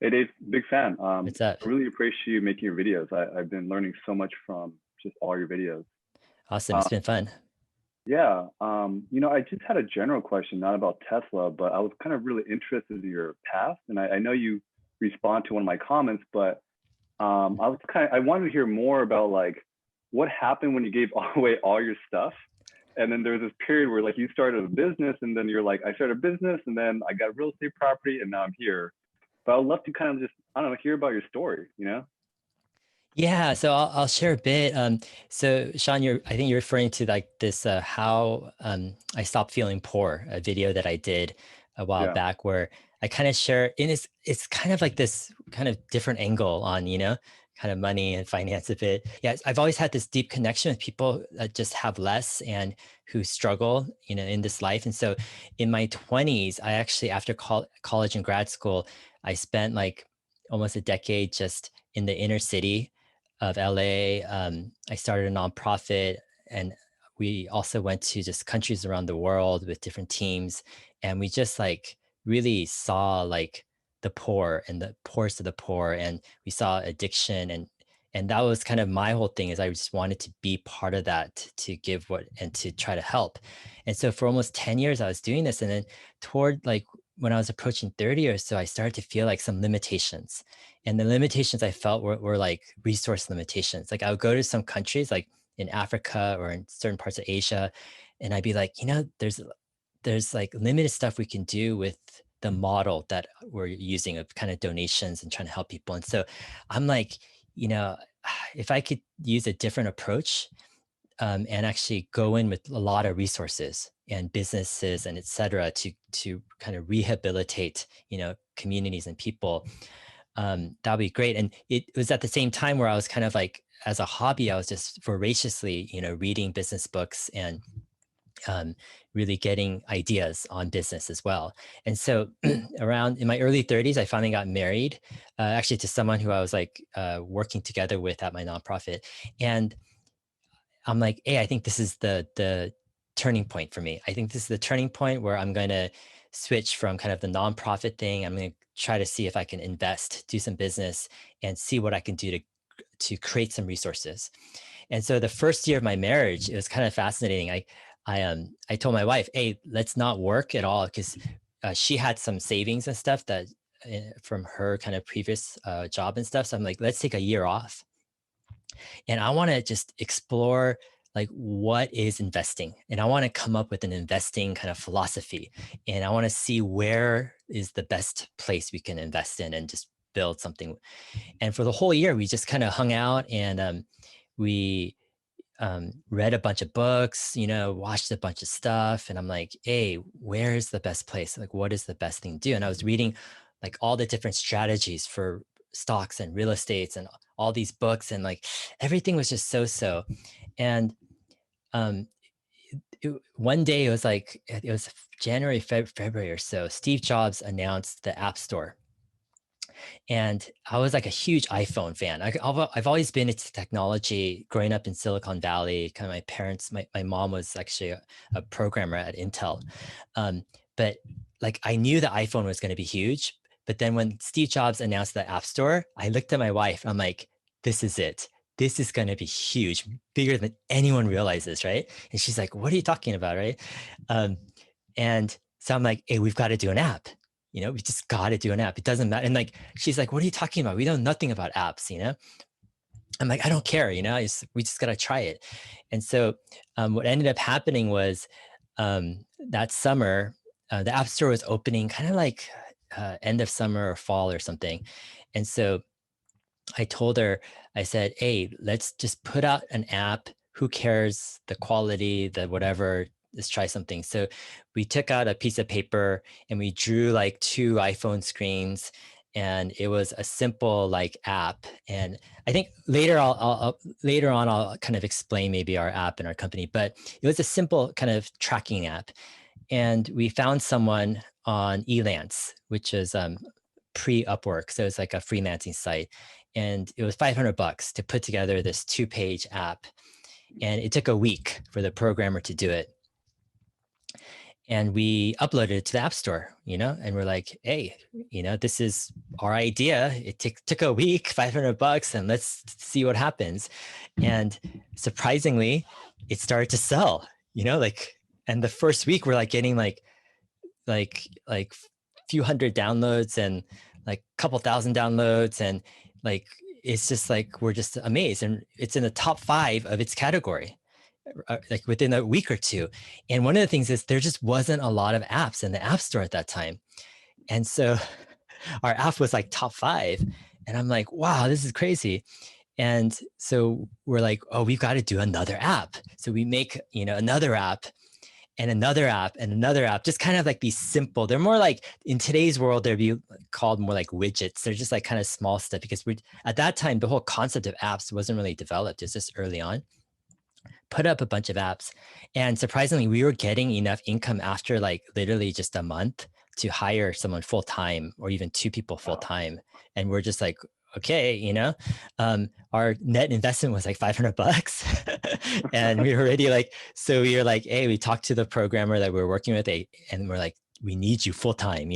Hey Dave, big fan. What's up? I really appreciate you making your videos. I've been learning so much from just all your videos. Awesome. Uh, It's been fun. yeah, I just had a general question, not about Tesla, but I was kind of really interested in your past, and I know you respond to one of my comments, but I wanted to hear more about like what happened when you gave away all your stuff, and then there was this period where like you started a business, and then you're like, I started a business, and then I got real estate property, and now I'm here. But I'd love to kind of just, I don't know, hear about your story, you know? Yeah, so I'll share a bit. So Sean, I think you're referring to like this how I stopped feeling poor, a video that I did a while Yeah. back where I kind of share, and it's kind of like this kind of different angle on, kind of money and finance a bit. Yeah, I've always had this deep connection with people that just have less and who struggle, in this life. And so in my 20s, I actually, after college and grad school, I spent like almost a decade just in the inner city of LA. I started a nonprofit, and we also went to just countries around the world with different teams, and we just like really saw like the poor and the poorest of the poor, and we saw addiction, and that was kind of my whole thing is I just wanted to be part of that, to give what and to try to help. And so for almost 10 years I was doing this, and then toward like when I was approaching 30 or so, I started to feel like some limitations, and the limitations I felt were like resource limitations. Like I would go to some countries like in Africa or in certain parts of Asia, and I'd be like, there's like limited stuff we can do with the model that we're using of kind of donations and trying to help people. And so I'm like, you know, if I could use a different approach, and actually go in with a lot of resources and businesses and et cetera to kind of rehabilitate, communities and people, that'd be great. And it was at the same time where I was kind of like, as a hobby, I was just voraciously, reading business books and um, really getting ideas on business as well. And so around in my early 30s, I finally got married, actually to someone who I was like working together with at my nonprofit. And I'm like, hey, I think this is the turning point for me. I think this is the turning point where I'm going to switch from kind of the nonprofit thing. I'm going to try to see if I can invest, do some business, and see what I can do to create some resources. And so the first year of my marriage, it was kind of fascinating. I told my wife, hey, let's not work at all, because she had some savings and stuff that from her kind of previous job and stuff. So I'm like, let's take a year off, and I want to just explore like what is investing, and I want to come up with an investing kind of philosophy, and I want to see where is the best place we can invest in and just build something. And for the whole year we just kind of hung out, and we read a bunch of books, watched a bunch of stuff, and I'm like, hey, where's the best place, like what is the best thing to do? And I was reading like all the different strategies for stocks and real estates and all these books, and like everything was just so. And um one day, it was like it was January, February or so, Steve Jobs announced the App Store, and I was like a huge iPhone fan. I've always been into technology. Growing up in Silicon Valley, kind of my parents, my mom was actually a programmer at Intel, um, but like I knew the iPhone was going to be huge. But then when Steve Jobs announced the App Store, I looked at my wife. I'm like, this is it. This is going to be huge, bigger than anyone realizes, right? And she's like, what are you talking about, right? Um, and so I'm like, hey, we've got to do an app. We just got to do an app. It doesn't matter. And like, she's like, what are you talking about? We know nothing about apps. I'm like, I don't care. We just got to try it. And so what ended up happening was that summer, the App Store was opening kind of like end of summer or fall or something. And so I told her, I said, hey, let's just put out an app. Who cares the quality, the whatever? Let's try something. So we took out a piece of paper and we drew like two iPhone screens, and it was a simple like app. And I think later later on I'll kind of explain maybe our app and our company, but it was a simple kind of tracking app. And we found someone on Elance, which is pre-Upwork. So it's like a freelancing site. And it was $500 to put together this 2-page app. And it took a week for the programmer to do it. and we uploaded it to the App Store, and we're like, hey, this is our idea. It took a week, $500, and let's see what happens. And surprisingly, it started to sell, and the first week we're like getting like few hundred downloads and like a couple thousand downloads, and like it's just like we're just amazed, and it's in the top 5 of its category like within a week or two. And one of the things is there just wasn't a lot of apps in the App Store at that time. And so our app was like top 5. And I'm like, wow, this is crazy. And so we're like, oh, we've got to do another app. So we make, another app and another app and another app, just kind of like these simple, they're more like in today's world, they'd be called more like widgets. They're just like kind of small stuff because we at that time, the whole concept of apps wasn't really developed. It's just early on. Put up a bunch of apps, and surprisingly we were getting enough income after like literally just a month to hire someone full time or even 2 people full Wow. time. And we're just like, okay, our net investment was like $500. And we were already like, so we were like, hey, we talked to the programmer that we were working with, and we're like, we need you full time,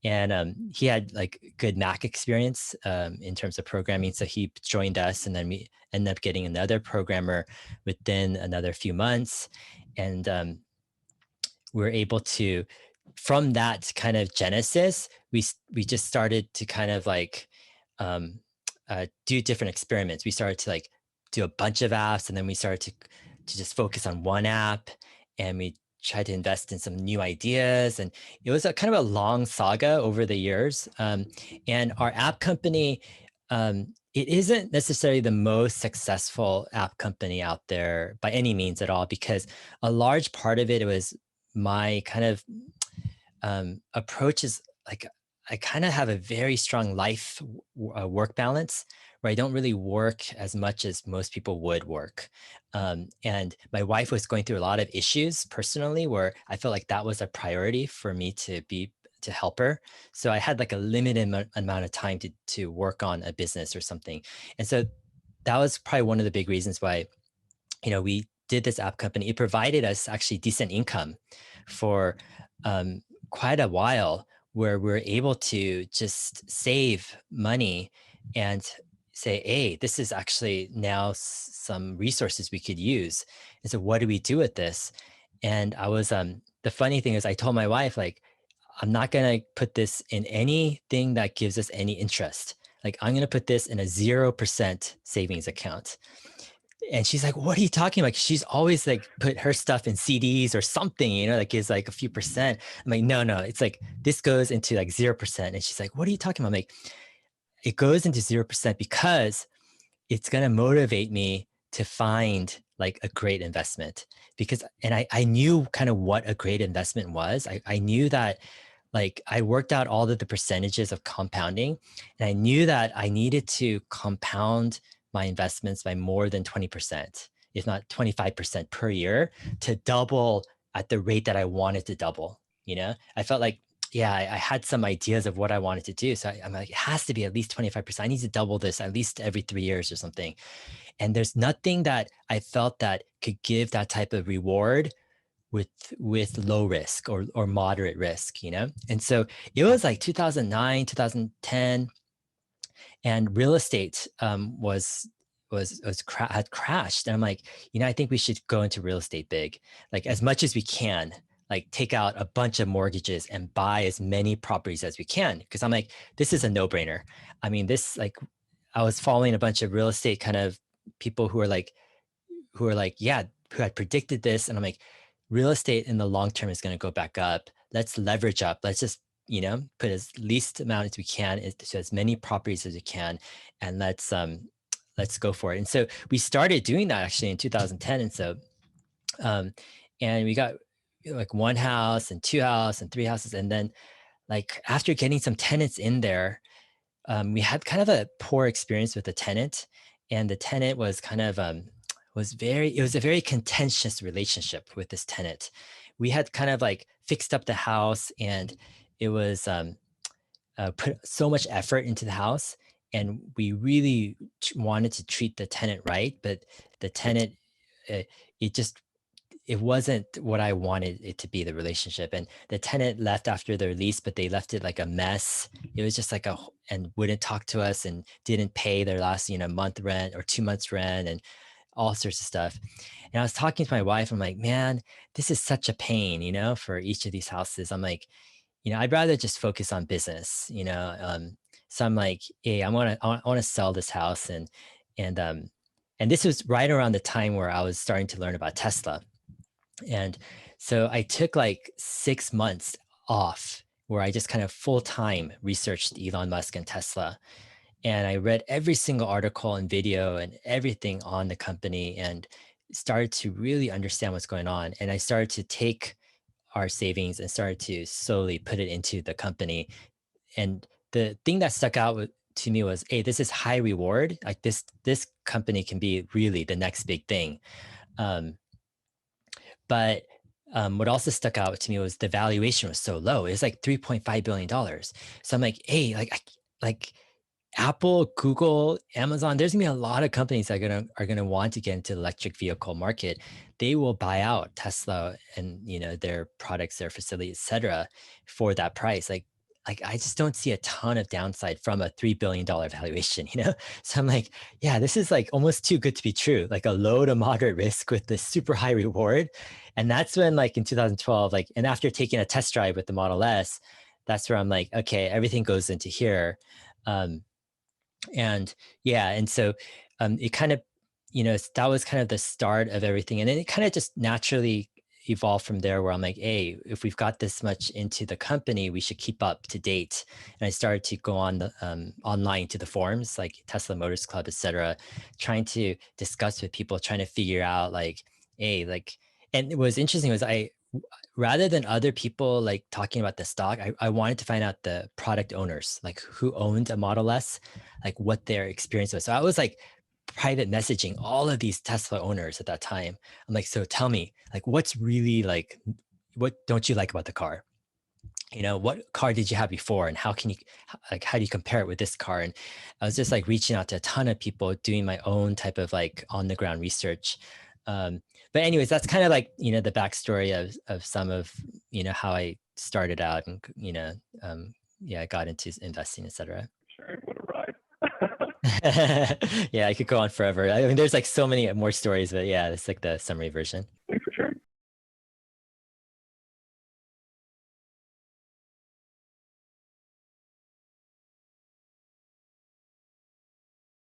and he had like good Mac experience in terms of programming. So he joined us, and then we ended up getting another programmer within another few months. And we were able to, from that kind of genesis, we just started to kind of like um, do different experiments. We started to like do a bunch of apps, and then we started to just focus on one app, and we tried to invest in some new ideas. And it was a kind of a long saga over the years. And our app company, it isn't necessarily the most successful app company out there by any means at all, because a large part of it was my kind of approach is like I kind of have a very strong life work balance where I don't really work as much as most people would work. And my wife was going through a lot of issues personally where I felt like that was a priority for me to help her. So I had like a limited amount of time to work on a business or something. And so that was probably one of the big reasons why, we did this app company. It provided us actually decent income for quite a while, where we're able to just save money and say, hey, this is actually now some resources we could use. And so what do we do with this? And I was the funny thing is I told my wife, like, I'm not going to put this in anything that gives us any interest. Like, I'm going to put this in a 0% savings account. And she's like, what are you talking about? She's always like put her stuff in CDs or something, that gives like a few percent. I'm like, no, it's like, this goes into like 0%. And she's like, what are you talking about? I'm like, it goes into 0% because it's going to motivate me to find like a great investment. Because, and I knew kind of what a great investment was. I knew that, like, I worked out all of the percentages of compounding, and I knew that I needed to compound my investments by more than 20%, if not 25% per year, to double at the rate that I wanted to double. I felt like, yeah, I had some ideas of what I wanted to do. So I'm like, it has to be at least 25%. I need to double this at least every 3 years or something. And there's nothing that I felt that could give that type of reward with low risk or moderate risk. And so it was like 2009, 2010, and real estate had crashed. And I'm like, I think we should go into real estate big, like as much as we can, like take out a bunch of mortgages and buy as many properties as we can. Because I'm like, this is a no-brainer. I mean, this, like, I was following a bunch of real estate kind of people who are like, yeah, who had predicted this. And I'm like, real estate in the long term is going to go back up. Let's leverage up. Let's just, put as least amount as we can to as many properties as we can. And let's go for it. And so we started doing that actually in 2010. And so, and we got like 1 house and 2 houses and 3 houses. And then, like, after getting some tenants in there, we had kind of a poor experience with the tenant, and the tenant was kind of it was a very contentious relationship with this tenant. We had kind of like fixed up the house, and it was put so much effort into the house, and we really wanted to treat the tenant right, but the tenant, uh, it just it wasn't what I wanted it to be, the relationship. And the tenant left after their lease, but they left it like a mess. It was just like and wouldn't talk to us and didn't pay their last, month rent or 2 months rent and all sorts of stuff. And I was talking to my wife. I'm like, man, this is such a pain, for each of these houses. I'm like, I'd rather just focus on business. So I'm like, hey, I want to sell this house, and this was right around the time where I was starting to learn about Tesla. And so I took like 6 months off where I just kind of full time researched Elon Musk and Tesla. And I read every single article and video and everything on the company and started to really understand what's going on. And I started to take our savings and started to slowly put it into the company. And the thing that stuck out to me was, hey, this is high reward. Like this company can be really the next big thing. Um, but what also stuck out to me was the valuation was so low. It was like $3.5 billion. So I'm like, hey, like Apple, Google, Amazon, there's gonna be a lot of companies that are gonna want to get into the electric vehicle market. They will buy out Tesla and their products, their facilities, et cetera, for that price. Like I just don't see a ton of downside from a $3 billion valuation. So I'm like, yeah, this is like almost too good to be true, like a low to moderate risk with this super high reward. And that's when, like in 2012, like, and after taking a test drive with the Model S, that's where I'm like, okay, everything goes into here. Um, and yeah, and so it kind of, that was kind of the start of everything. And then it kind of just naturally evolved from there, where I'm like, hey, if we've got this much into the company, we should keep up to date. And I started to go on the online to the forums like Tesla Motors Club, et cetera, trying to discuss with people, trying to figure out like, hey, like, and what was interesting was rather than other people like talking about the stock, I wanted to find out the product owners, like who owned a Model S, like what their experience was. So I was like private messaging all of these Tesla owners at that time. I'm like, so tell me, like, what's really like, what don't you like about the car? What car did you have before, and how can you, like, how do you compare it with this car? And I was just like reaching out to a ton of people, doing my own type of like on the ground research. But anyways, that's kind of like, the backstory of some of, how I started out and, yeah, I got into investing, etc. Sure, what a ride. Yeah, I could go on forever. I mean, there's like so many more stories, but yeah, it's like the summary version.